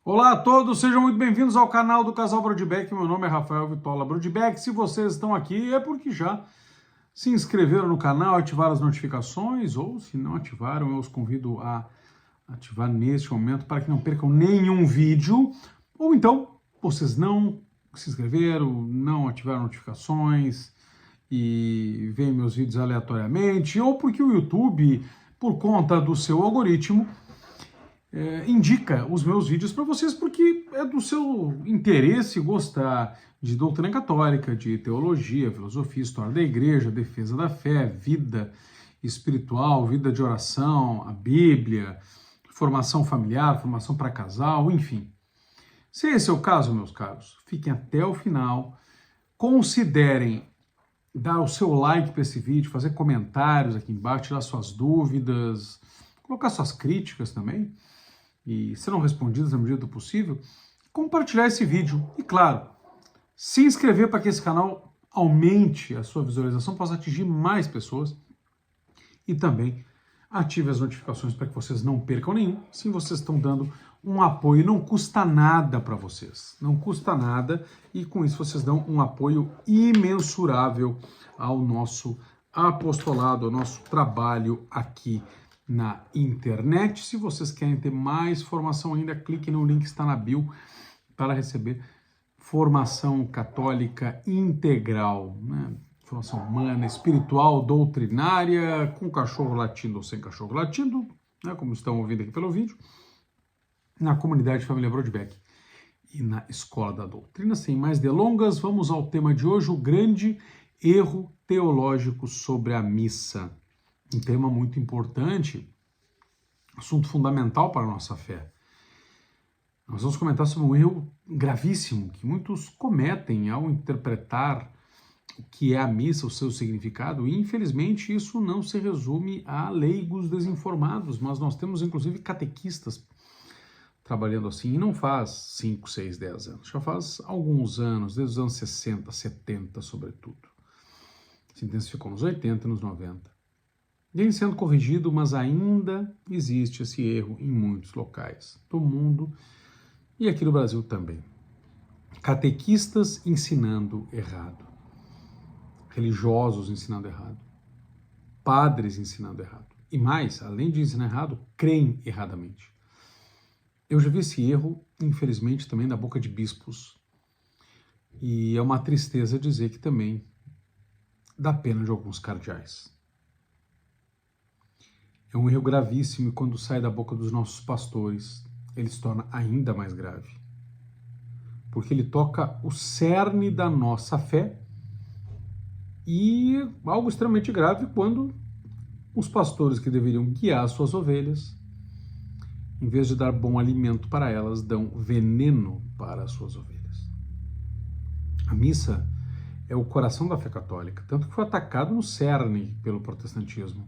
Olá a todos, sejam muito bem-vindos ao canal do Casal Brodbeck. Meu nome é Rafael Vitola Brodbeck. Se vocês estão aqui é porque já se inscreveram no canal, ativaram as notificações, ou se não ativaram, eu os convido a ativar neste momento para que não percam nenhum vídeo. Ou então, vocês não se inscreveram, não ativaram notificações e veem meus vídeos aleatoriamente, ou porque o YouTube, por conta do seu algoritmo, indica os meus vídeos para vocês porque é do seu interesse gostar de doutrina católica, de teologia, filosofia, história da igreja, defesa da fé, vida espiritual, vida de oração, a Bíblia, formação familiar, formação para casal, enfim. Se esse é o caso, meus caros, fiquem até o final, considerem dar o seu like para esse vídeo, fazer comentários aqui embaixo, tirar suas dúvidas, colocar suas críticas também, e serão respondidas na medida do possível, compartilhar esse vídeo. E claro, se inscrever para que esse canal aumente a sua visualização, possa atingir mais pessoas. E também ative as notificações para que vocês não percam nenhum. Sim, vocês estão dando um apoio, não custa nada para vocês. Não custa nada e com isso vocês dão um apoio imensurável ao nosso apostolado, ao nosso trabalho aqui na internet. Se vocês querem ter mais formação ainda, clique no link que está na bio para receber formação católica integral, né? Formação humana, espiritual, doutrinária, com cachorro latindo ou sem cachorro latindo, né? Como estão ouvindo aqui pelo vídeo, na comunidade Família Brodbeck e na Escola da Doutrina. Sem mais delongas, vamos ao tema de hoje, o grande erro teológico sobre a missa. Um tema muito importante, assunto fundamental para a nossa fé. Nós vamos comentar sobre um erro gravíssimo que muitos cometem ao interpretar o que é a missa, o seu significado, e infelizmente isso não se resume a leigos desinformados, mas nós temos inclusive catequistas trabalhando assim, e não faz 5, 6, 10 anos, já faz alguns anos, desde os anos 60, 70 sobretudo. Se intensificou nos 80, nos 90. Vem sendo corrigido, mas ainda existe esse erro em muitos locais do mundo e aqui no Brasil também. Catequistas ensinando errado, religiosos ensinando errado, padres ensinando errado. E mais, além de ensinar errado, creem erradamente. Eu já vi esse erro, infelizmente, também na boca de bispos. E é uma tristeza dizer que também dá pena de alguns cardeais. É um erro gravíssimo e quando sai da boca dos nossos pastores, ele se torna ainda mais grave. Porque ele toca o cerne da nossa fé e algo extremamente grave quando os pastores que deveriam guiar as suas ovelhas, em vez de dar bom alimento para elas, dão veneno para as suas ovelhas. A missa é o coração da fé católica, tanto que foi atacado no cerne pelo protestantismo.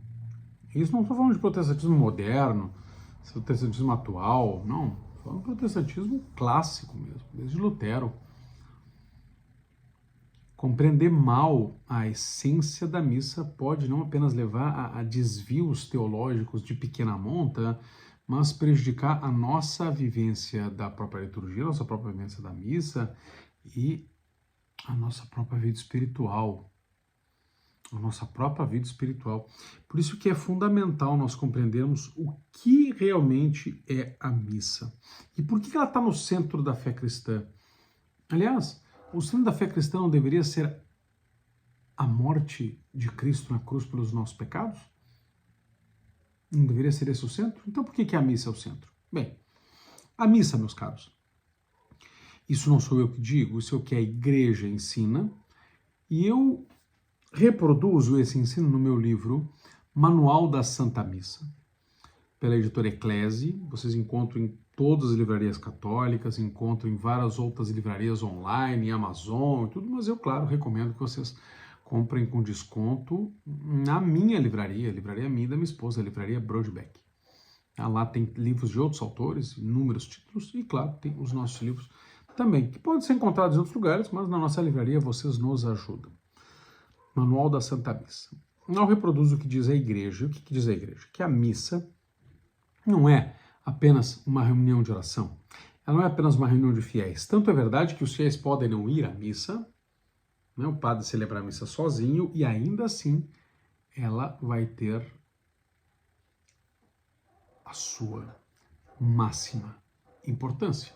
Isso não estou falando de protestantismo moderno, protestantismo atual, não. Estou falando de protestantismo clássico mesmo, desde Lutero. Compreender mal a essência da missa pode não apenas levar a desvios teológicos de pequena monta, mas prejudicar a nossa vivência da própria liturgia, a nossa própria vivência da missa e a nossa própria vida espiritual. A nossa própria vida espiritual. Por isso que é fundamental nós compreendermos o que realmente é a missa. E por que ela está no centro da fé cristã? Aliás, o centro da fé cristã não deveria ser a morte de Cristo na cruz pelos nossos pecados? Não deveria ser esse o centro? Então por que a missa é o centro? Bem, a missa, meus caros, isso não sou eu que digo, isso é o que a igreja ensina, e eu reproduzo esse ensino no meu livro Manual da Santa Missa, pela editora Eclesi. Vocês encontram em todas as livrarias católicas, encontram em várias outras livrarias online, Amazon e tudo, mas eu, claro, recomendo que vocês comprem com desconto na minha livraria, a livraria minha e da minha esposa, a livraria Brodbeck. Lá tem livros de outros autores, inúmeros títulos, e claro, tem os nossos livros também, que podem ser encontrados em outros lugares, mas na nossa livraria vocês nos ajudam. Manual da Santa Missa. Eu reproduzo o que diz a igreja. O que diz a igreja? Que a missa não é apenas uma reunião de oração. ela não é apenas uma reunião de fiéis. Tanto é verdade que os fiéis podem não ir à missa, né? O padre celebra a missa sozinho e ainda assim ela vai ter a sua máxima importância.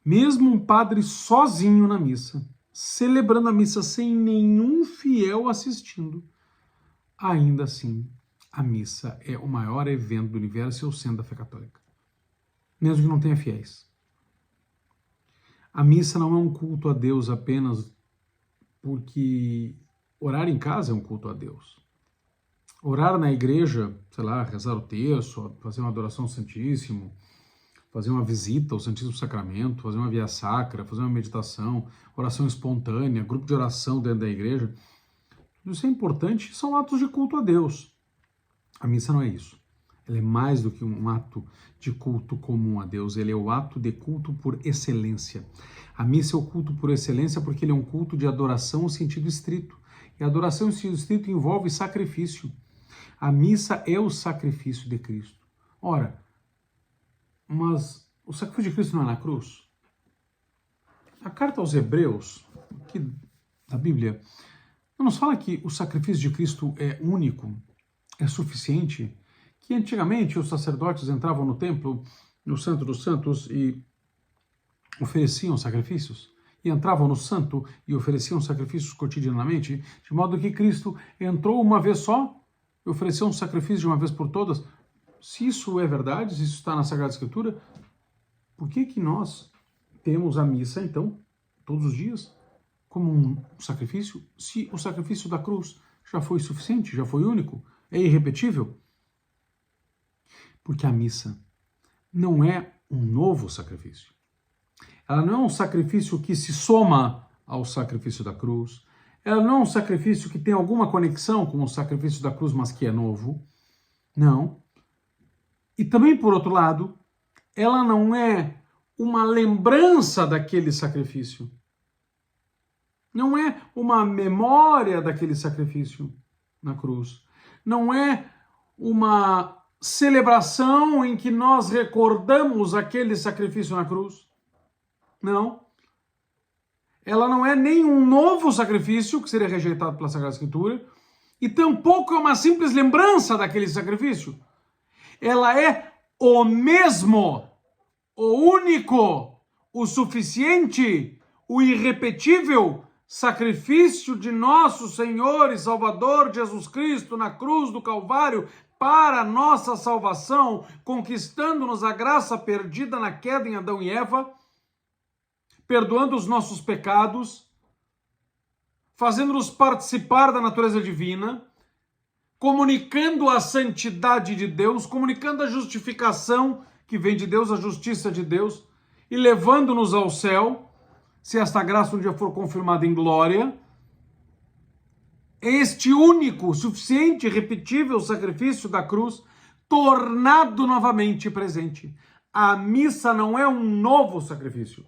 Mesmo um padre sozinho na missa, celebrando a missa sem nenhum fiel assistindo, ainda assim a missa é o maior evento do universo e é o centro da fé católica. Mesmo que não tenha fiéis. A missa não é um culto a Deus apenas porque orar em casa é um culto a Deus. Orar na igreja, sei lá, rezar o terço, fazer uma adoração ao Santíssimo, fazer uma visita ao Santíssimo Sacramento, fazer uma via sacra, fazer uma meditação, oração espontânea, grupo de oração dentro da igreja, tudo isso é importante, são atos de culto a Deus. A missa não é isso. Ela é mais do que um ato de culto comum a Deus, ele é o ato de culto por excelência. A missa é o culto por excelência porque ele é um culto de adoração no sentido estrito. E a adoração no sentido estrito envolve sacrifício. A missa é o sacrifício de Cristo. Ora, mas o sacrifício de Cristo não é na cruz? A carta aos Hebreus, aqui da Bíblia, nos fala que o sacrifício de Cristo é único, é suficiente, que antigamente os sacerdotes entravam no templo, no Santo dos Santos, e ofereciam sacrifícios, e entravam no santo e ofereciam sacrifícios cotidianamente, de modo que Cristo entrou uma vez só e ofereceu um sacrifício de uma vez por todas. Se isso é verdade, se isso está na Sagrada Escritura, por que que nós temos a missa, então, todos os dias, como um sacrifício, se o sacrifício da cruz já foi suficiente, já foi único, é irrepetível? Porque a missa não é um novo sacrifício. Ela não é um sacrifício que se soma ao sacrifício da cruz. Ela não é um sacrifício que tem alguma conexão com o sacrifício da cruz, mas que é novo. Não. E também, por outro lado, ela não é uma lembrança daquele sacrifício. Não é uma memória daquele sacrifício na cruz. Não é uma celebração em que nós recordamos aquele sacrifício na cruz. Não. Ela não é nem um novo sacrifício, que seria rejeitado pela Sagrada Escritura, e tampouco é uma simples lembrança daquele sacrifício. Ela é o mesmo, o único, o suficiente, o irrepetível sacrifício de nosso Senhor e Salvador Jesus Cristo na cruz do Calvário para a nossa salvação, conquistando-nos a graça perdida na queda em Adão e Eva, perdoando os nossos pecados, fazendo-nos participar da natureza divina, comunicando a santidade de Deus, comunicando a justificação que vem de Deus, a justiça de Deus, e levando-nos ao céu, se esta graça um dia for confirmada em glória. Este único, suficiente, irrepetível sacrifício da cruz, tornado novamente presente. A missa não é um novo sacrifício.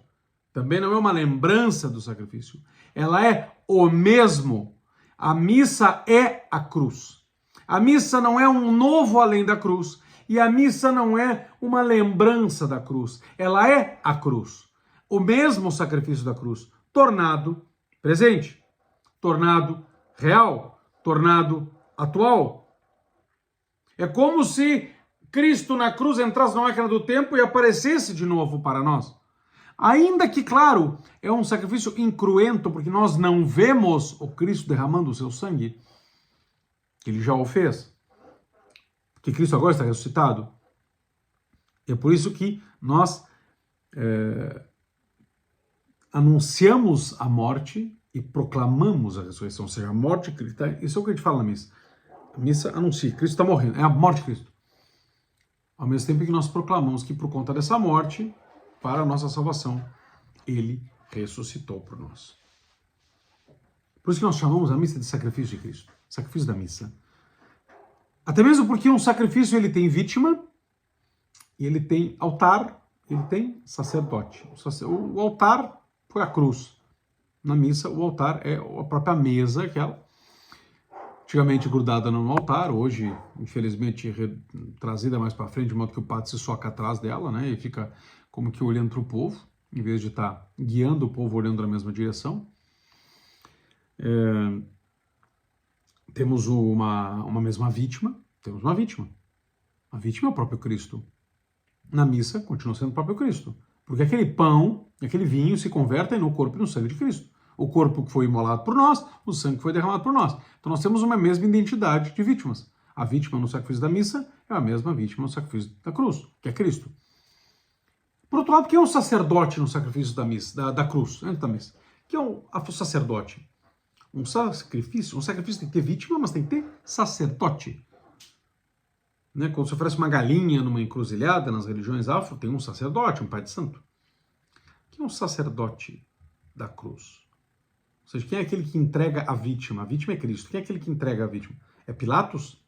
Também não é uma lembrança do sacrifício. Ela é o mesmo. A missa é a cruz. A missa não é um novo além da cruz. E a missa não é uma lembrança da cruz. Ela é a cruz. O mesmo sacrifício da cruz, tornado presente, tornado real, tornado atual. É como se Cristo na cruz entrasse na máquina do tempo e aparecesse de novo para nós. Ainda que, claro, é um sacrifício incruento, porque nós não vemos o Cristo derramando o seu sangue, que ele já o fez, porque Cristo agora está ressuscitado. É por isso que nós anunciamos a morte e proclamamos a ressurreição, ou seja, a morte de Cristo. Isso é o que a gente fala na missa. A missa anuncia, Cristo está morrendo, é a morte de Cristo. Ao mesmo tempo que nós proclamamos que por conta dessa morte, para a nossa salvação, ele ressuscitou por nós. Por isso que nós chamamos a missa de sacrifício de Cristo, sacrifício da missa. Até mesmo porque um sacrifício ele tem vítima, e ele tem altar, ele tem sacerdote. O altar foi a cruz. Na missa, o altar é a própria mesa, aquela. antigamente grudada no altar, hoje, infelizmente, trazida mais para frente, de modo que o padre se soca atrás dela, né, e fica como que olhando para o povo, em vez de estar guiando o povo olhando na mesma direção. Temos uma mesma vítima, temos uma vítima. A vítima é o próprio Cristo. Na missa, continua sendo o próprio Cristo. Porque aquele pão, aquele vinho se convertem no corpo e no sangue de Cristo. O corpo que foi imolado por nós, o sangue que foi derramado por nós. Então nós temos uma mesma identidade de vítimas. A vítima no sacrifício da missa é a mesma vítima no sacrifício da cruz, que é Cristo. Por outro lado, quem é o sacerdote no sacrifício da missa, da cruz, antes da missa? Quem é o sacerdote? Um sacrifício tem que ter vítima, mas tem que ter sacerdote. Né? Quando se oferece uma galinha numa encruzilhada nas religiões afro, tem um sacerdote, um pai de santo. Quem é o sacerdote da cruz? Ou seja, quem é aquele que entrega a vítima? A vítima é Cristo. Quem é aquele que entrega a vítima? É Pilatos?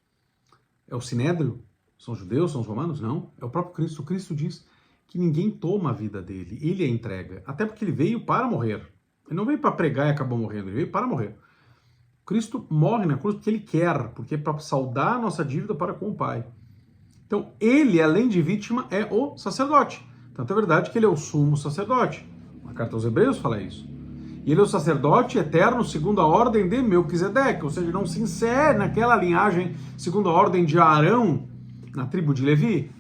É o Sinédrio? São os judeus? São os romanos? Não. É o próprio Cristo. O Cristo diz que ninguém toma a vida dele. Ele a entrega. Até porque ele veio para morrer. Ele não veio para pregar e acabou morrendo. Ele veio para morrer. Cristo morre na cruz porque ele quer. Porque é para saldar a nossa dívida para com o Pai. Então, ele, além de vítima, é o sacerdote. Tanto é verdade que ele é o sumo sacerdote. A carta aos Hebreus fala isso. E ele é o sacerdote eterno segundo a ordem de Melquisedeque, ou seja, não se insere naquela linhagem segundo a ordem de Arão, na tribo de Levi.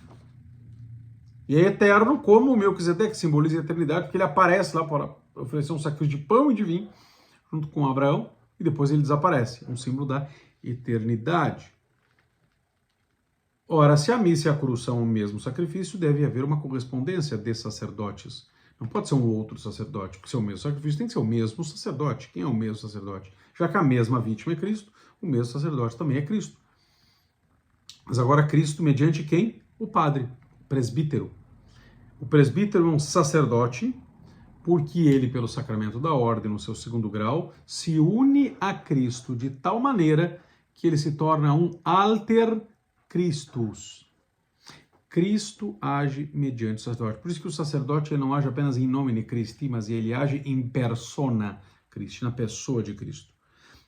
E é eterno como o Melquisedeque simboliza a eternidade, porque ele aparece lá para oferecer um sacrifício de pão e de vinho, junto com Abraão, e depois ele desaparece, um símbolo da eternidade. Ora, se a missa e a cruz são o mesmo sacrifício, deve haver uma correspondência de sacerdotes. Não pode ser um outro sacerdote, porque se é o mesmo sacrifício, tem que ser o mesmo sacerdote. Quem é o mesmo sacerdote? Já que a mesma vítima é Cristo, o mesmo sacerdote também é Cristo. Mas agora Cristo mediante quem? O padre, o presbítero. O presbítero é um sacerdote, porque ele, pelo sacramento da ordem, no seu segundo grau, se une a Cristo de tal maneira que ele se torna um alter Christus. Cristo age mediante o sacerdote. Por isso que o sacerdote ele não age apenas em nomine Christi, mas ele age em persona Christi, na pessoa de Cristo.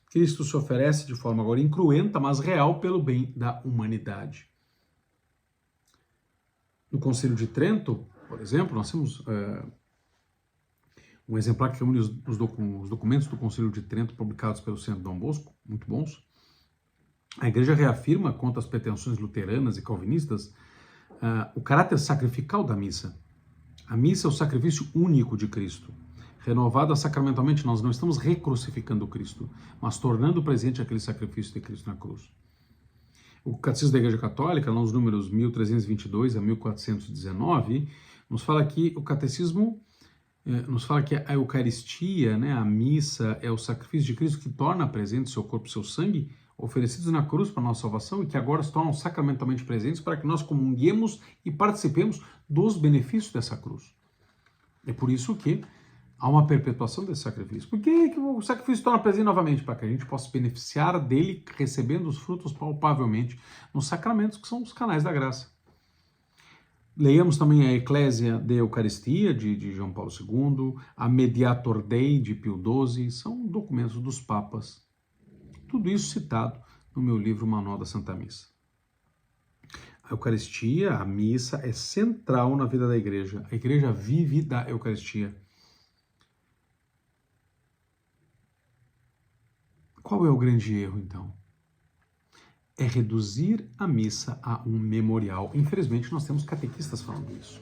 Cristo se oferece de forma agora incruenta, mas real, pelo bem da humanidade. No Concílio de Trento, por exemplo, nós temos um exemplar que reúne os documentos do Concílio de Trento publicados pelo Centro Dom Bosco, muito bons. A Igreja reafirma, contra as pretensões luteranas e calvinistas, o caráter sacrificial da missa. A missa é o sacrifício único de Cristo. Renovada sacramentalmente, nós não estamos recrucificando Cristo, mas tornando presente aquele sacrifício de Cristo na cruz. O Catecismo da Igreja Católica, nos números 1322 a 1419, nos fala que o catecismo nos fala que a Eucaristia, né, a missa, é o sacrifício de Cristo que torna presente seu corpo e seu sangue, oferecidos na cruz para a nossa salvação e que agora se tornam sacramentalmente presentes para que nós comunguemos e participemos dos benefícios dessa cruz. É por isso que há uma perpetuação desse sacrifício. Por que o sacrifício se torna presente novamente? Para que a gente possa beneficiar dele, recebendo os frutos palpavelmente nos sacramentos, que são os canais da graça. Leiamos também a Eclésia de Eucaristia, de João Paulo II, a Mediator Dei, de Pio XII, são documentos dos papas. Tudo isso citado no meu livro Manual da Santa Missa. A Eucaristia, a missa, é central na vida da igreja. A igreja vive da Eucaristia. Qual é o grande erro, então? É reduzir a missa a um memorial. Infelizmente, nós temos catequistas falando isso.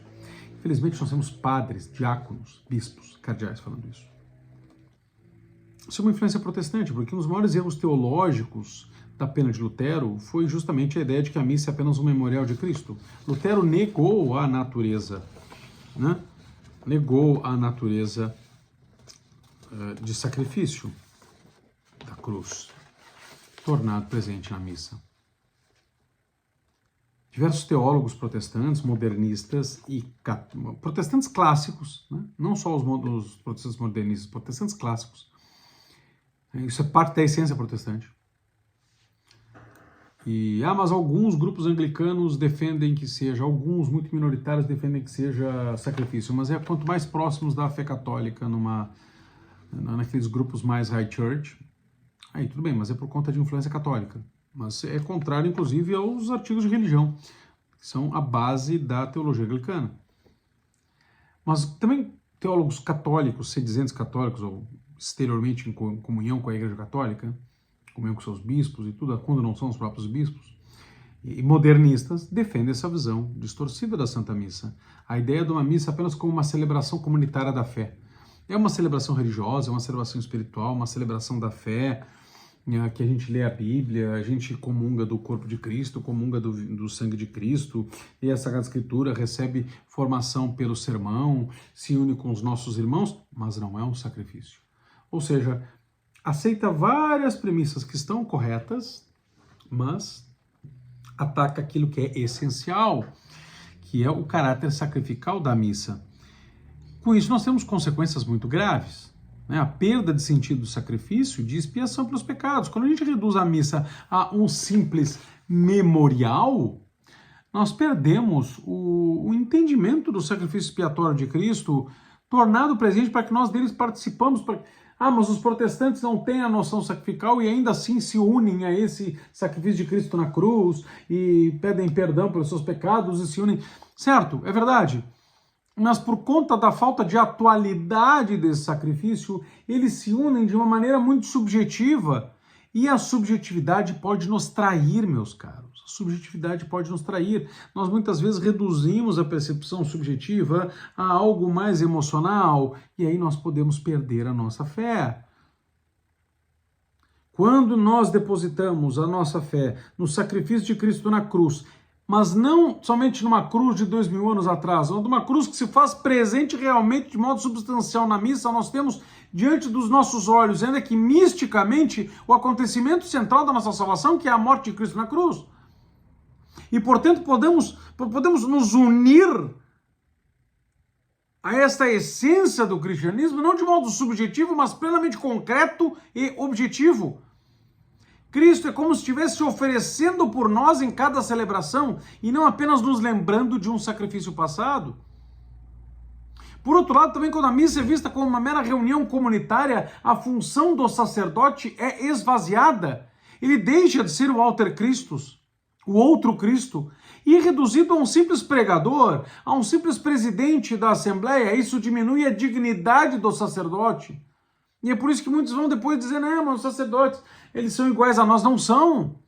Infelizmente, nós temos padres, diáconos, bispos, cardeais falando isso. Isso é uma influência protestante, porque um dos maiores erros teológicos da pena de Lutero foi justamente a ideia de que a missa é apenas um memorial de Cristo. Lutero negou a natureza, né? Negou a natureza de sacrifício da cruz, tornado presente na missa. Diversos teólogos protestantes, modernistas e protestantes clássicos, né? Não só os protestantes modernistas, protestantes clássicos. Isso é parte da essência protestante. Mas alguns grupos anglicanos defendem que seja, alguns muito minoritários defendem que seja sacrifício, mas quanto mais próximos da fé católica, naqueles grupos mais high church, Aí tudo bem, mas é por conta de influência católica. Mas é contrário, inclusive, aos artigos de religião, que são a base da teologia anglicana. Mas também teólogos católicos, sedizentes católicos, ou exteriormente em comunhão com a Igreja Católica, comunhão com seus bispos e tudo, quando não são os próprios bispos, e modernistas, defendem essa visão distorcida da Santa Missa. A ideia de uma missa apenas como uma celebração comunitária da fé. É uma celebração religiosa, é uma celebração espiritual, uma celebração da fé, que a gente lê a Bíblia, a gente comunga do corpo de Cristo, comunga do sangue de Cristo, e a Sagrada Escritura recebe formação pelo sermão, se une com os nossos irmãos, mas não é um sacrifício. Ou seja, aceita várias premissas que estão corretas, mas ataca aquilo que é essencial, que é o caráter sacrificial da missa. Com isso, nós temos consequências muito graves. A perda de sentido do sacrifício e de expiação pelos pecados. Quando a gente reduz a missa a um simples memorial, nós perdemos o entendimento do sacrifício expiatório de Cristo, tornado presente para que nós deles participamos. Mas os protestantes não têm a noção sacrificial e ainda assim se unem a esse sacrifício de Cristo na cruz e pedem perdão pelos seus pecados e se unem. Certo, é verdade. Mas por conta da falta de atualidade desse sacrifício, eles se unem de uma maneira muito subjetiva. E a subjetividade pode nos trair, meus caros. A subjetividade pode nos trair. Nós muitas vezes reduzimos a percepção subjetiva a algo mais emocional, e aí nós podemos perder a nossa fé. Quando nós depositamos a nossa fé no sacrifício de Cristo na cruz, mas não somente numa cruz de 2000 anos atrás, mas numa cruz que se faz presente realmente de modo substancial na missa, nós temos diante dos nossos olhos, ainda que misticamente, o acontecimento central da nossa salvação, que é a morte de Cristo na cruz. E, portanto, podemos nos unir a esta essência do cristianismo, não de modo subjetivo, mas plenamente concreto e objetivo. Cristo é como se estivesse se oferecendo por nós em cada celebração e não apenas nos lembrando de um sacrifício passado. Por outro lado, também quando a missa é vista como uma mera reunião comunitária, a função do sacerdote é esvaziada. Ele deixa de ser o alter Christus, o outro Cristo, e é reduzido a um simples pregador, a um simples presidente da Assembleia. Isso diminui a dignidade do sacerdote. E é por isso que muitos vão depois dizer, não, mas os sacerdotes, eles são iguais a nós. Não são.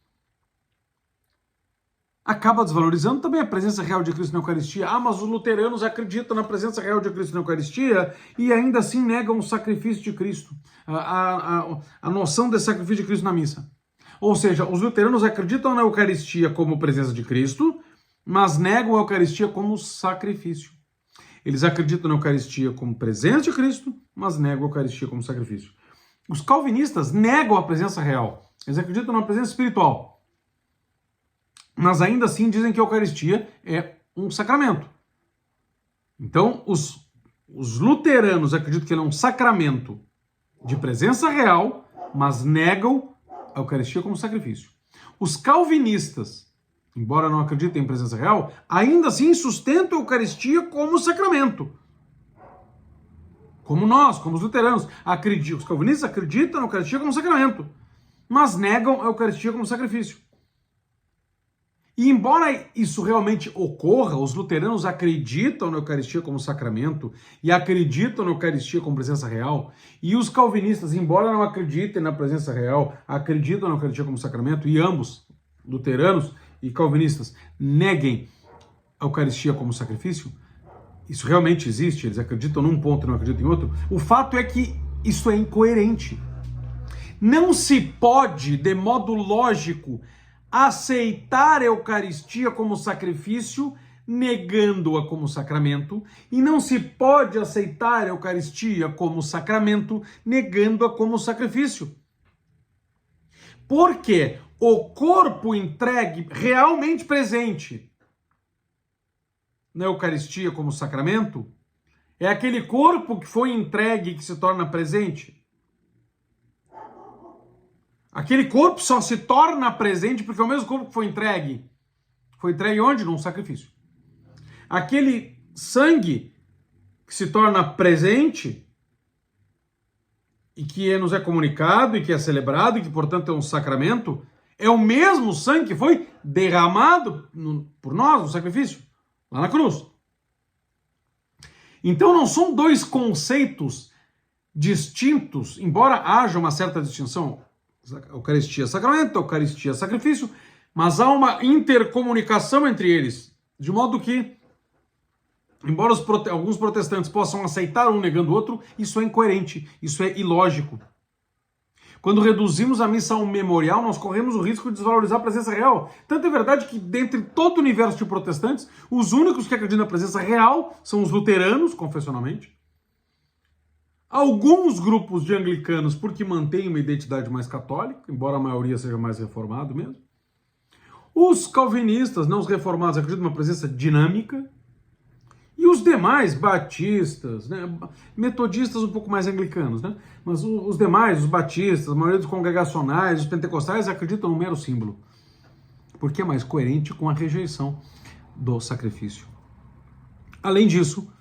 Acaba desvalorizando também a presença real de Cristo na Eucaristia. Mas os luteranos acreditam na presença real de Cristo na Eucaristia e ainda assim negam o sacrifício de Cristo, a noção desse sacrifício de Cristo na missa. Ou seja, os luteranos acreditam na Eucaristia como presença de Cristo, mas negam a Eucaristia como sacrifício. Eles acreditam na Eucaristia como presença de Cristo, mas negam a Eucaristia como sacrifício. Os calvinistas negam a presença real. Eles acreditam na presença espiritual. Mas ainda assim dizem que a Eucaristia é um sacramento. Então, os luteranos acreditam que ele é um sacramento de presença real, mas negam a Eucaristia como sacrifício. Os calvinistas, embora não acreditem em presença real, ainda assim sustentam a Eucaristia como sacramento. Como nós, como os luteranos, os calvinistas acreditam na Eucaristia como sacramento, mas negam a Eucaristia como sacrifício. E embora isso realmente ocorra, os luteranos acreditam na Eucaristia como sacramento e acreditam na Eucaristia como presença real, e os calvinistas, embora não acreditem na presença real, acreditam na Eucaristia como sacramento, e ambos, luteranos e calvinistas, neguem a Eucaristia como sacrifício. Isso realmente existe, eles acreditam num ponto e não acreditam em outro. O fato é que isso é incoerente. Não se pode, de modo lógico, aceitar a Eucaristia como sacrifício, negando-a como sacramento, e não se pode aceitar a Eucaristia como sacramento, negando-a como sacrifício. Porque o corpo entregue, realmente presente na Eucaristia como sacramento, é aquele corpo que foi entregue que se torna presente. Aquele corpo só se torna presente porque é o mesmo corpo que foi entregue. Foi entregue onde? Num sacrifício. Aquele sangue que se torna presente e que nos é comunicado e que é celebrado e que, portanto, é um sacramento, é o mesmo sangue que foi derramado por nós no sacrifício, lá na cruz. Então não são dois conceitos distintos, embora haja uma certa distinção, Eucaristia é sacramento, Eucaristia é sacrifício, mas há uma intercomunicação entre eles, de modo que, embora alguns protestantes possam aceitar um negando o outro, isso é incoerente, isso é ilógico. Quando reduzimos a missa a um memorial, nós corremos o risco de desvalorizar a presença real. Tanto é verdade que, dentre todo o universo de protestantes, os únicos que acreditam na presença real são os luteranos, confessionalmente. Alguns grupos de anglicanos, porque mantêm uma identidade mais católica, embora a maioria seja mais reformado mesmo. Os calvinistas, não os reformados, acreditam numa presença dinâmica. E os demais, batistas, né, metodistas um pouco mais anglicanos, né, mas os demais, os batistas, a maioria dos congregacionais, os pentecostais, acreditam no mero símbolo, porque é mais coerente com a rejeição do sacrifício. Além disso,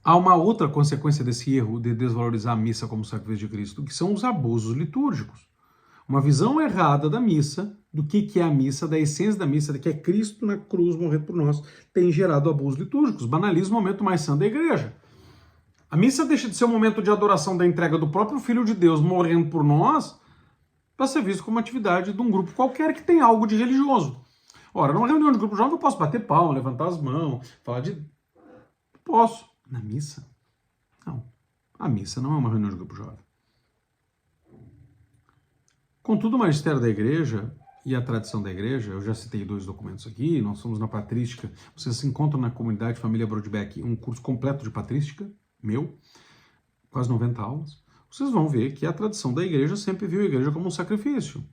há uma outra consequência desse erro de desvalorizar a missa como sacrifício de Cristo, que são os abusos litúrgicos. Uma visão errada da missa, do que é a missa, da essência da missa, de que é Cristo na cruz morrer por nós, tem gerado abusos litúrgicos, banaliza o momento mais santo da igreja. A missa deixa de ser um momento de adoração da entrega do próprio Filho de Deus morrendo por nós, para ser visto como atividade de um grupo qualquer que tem algo de religioso. Ora, numa reunião de grupo jovem eu posso bater palma, levantar as mãos, falar de... Posso. Na missa? Não. A missa não é uma reunião de grupo jovem. Contudo, o magistério da igreja e a tradição da igreja, eu já citei 2 documentos aqui, nós somos na patrística, vocês se encontram na comunidade Família Brodbeck, um curso completo de patrística, meu, quase 90 aulas, vocês vão ver que a tradição da igreja sempre viu a igreja como um sacrifício.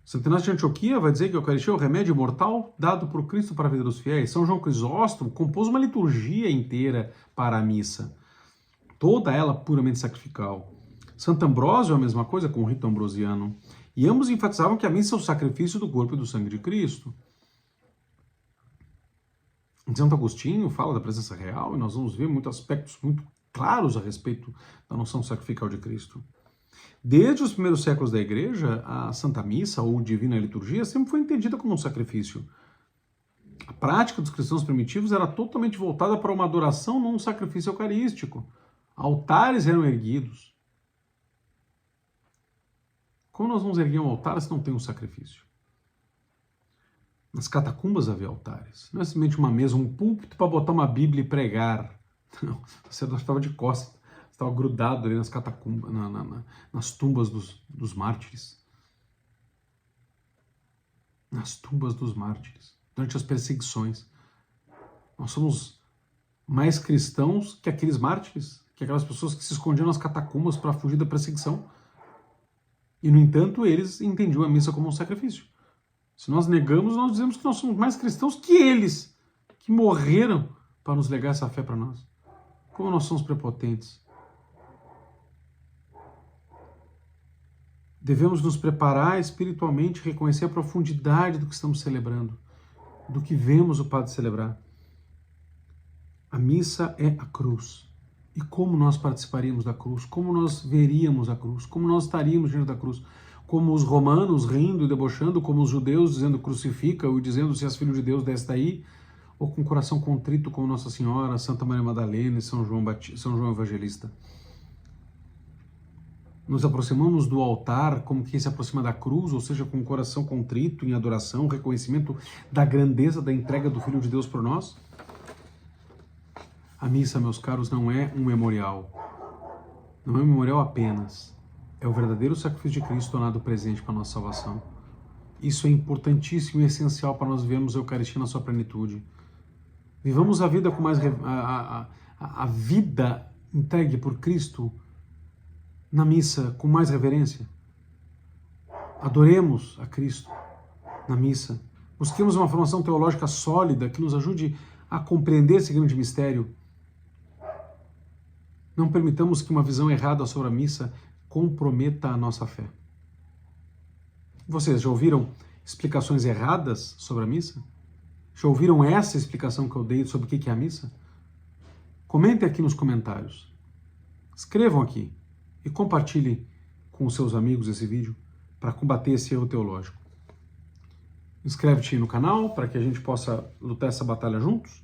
Santo Inácio de Antioquia vai dizer que a Eucaristia é o remédio mortal dado por Cristo para a vida dos fiéis. São João Crisóstomo compôs uma liturgia inteira para a missa, toda ela puramente sacrificial. Santo Ambrósio é a mesma coisa com o rito ambrosiano. E ambos enfatizavam que a missa é o sacrifício do corpo e do sangue de Cristo. Santo Agostinho fala da presença real e nós vamos ver muitos aspectos muito claros a respeito da noção sacrificial de Cristo. Desde os primeiros séculos da igreja, a Santa Missa ou Divina Liturgia sempre foi entendida como um sacrifício. A prática dos cristãos primitivos era totalmente voltada para uma adoração, não um sacrifício eucarístico. Altares eram erguidos. Como nós vamos erguer um altar se não tem um sacrifício? Nas catacumbas havia altares. Não é simplesmente uma mesa, um púlpito para botar uma Bíblia e pregar. Não, você estava de costas, estava grudado ali nas catacumbas, nas tumbas dos mártires. Nas tumbas dos mártires, durante as perseguições. Nós somos mais cristãos que aqueles mártires, que aquelas pessoas que se escondiam nas catacumbas para fugir da perseguição. E, no entanto, eles entendiam a missa como um sacrifício. Se nós negamos, nós dizemos que nós somos mais cristãos que eles, que morreram para nos legar essa fé para nós. Como nós somos prepotentes. Devemos nos preparar espiritualmente, reconhecer a profundidade do que estamos celebrando, do que vemos o Padre celebrar. A missa é a cruz. E como nós participaríamos da cruz? Como nós veríamos a cruz? Como nós estaríamos diante da cruz? Como os romanos rindo e debochando, como os judeus dizendo crucifica-o e dizendo se és filho de Deus desce daí, ou com o coração contrito como Nossa Senhora, Santa Maria Madalena e São João Evangelista. Nos aproximamos do altar como quem se aproxima da cruz, ou seja, com o coração contrito em adoração, reconhecimento da grandeza da entrega do Filho de Deus por nós. A missa, meus caros, não é um memorial. Não é um memorial apenas. É o verdadeiro sacrifício de Cristo tornado presente para a nossa salvação. Isso é importantíssimo e essencial para nós vermos a Eucaristia na sua plenitude. Vivamos a vida com mais... a vida entregue por Cristo na missa com mais reverência. Adoremos a Cristo na missa. Busquemos uma formação teológica sólida que nos ajude a compreender esse grande mistério. Não permitamos que uma visão errada sobre a missa comprometa a nossa fé. Vocês já ouviram explicações erradas sobre a missa? Já ouviram essa explicação que eu dei sobre o que é a missa? Comentem aqui nos comentários. Escrevam aqui e compartilhem com os seus amigos esse vídeo para combater esse erro teológico. Inscreve-te no canal para que a gente possa lutar essa batalha juntos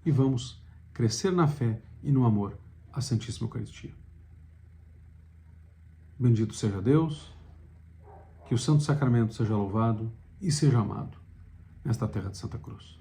e vamos crescer na fé e no amor à Santíssima Eucaristia. Bendito seja Deus, que o Santo Sacramento seja louvado e seja amado nesta terra de Santa Cruz.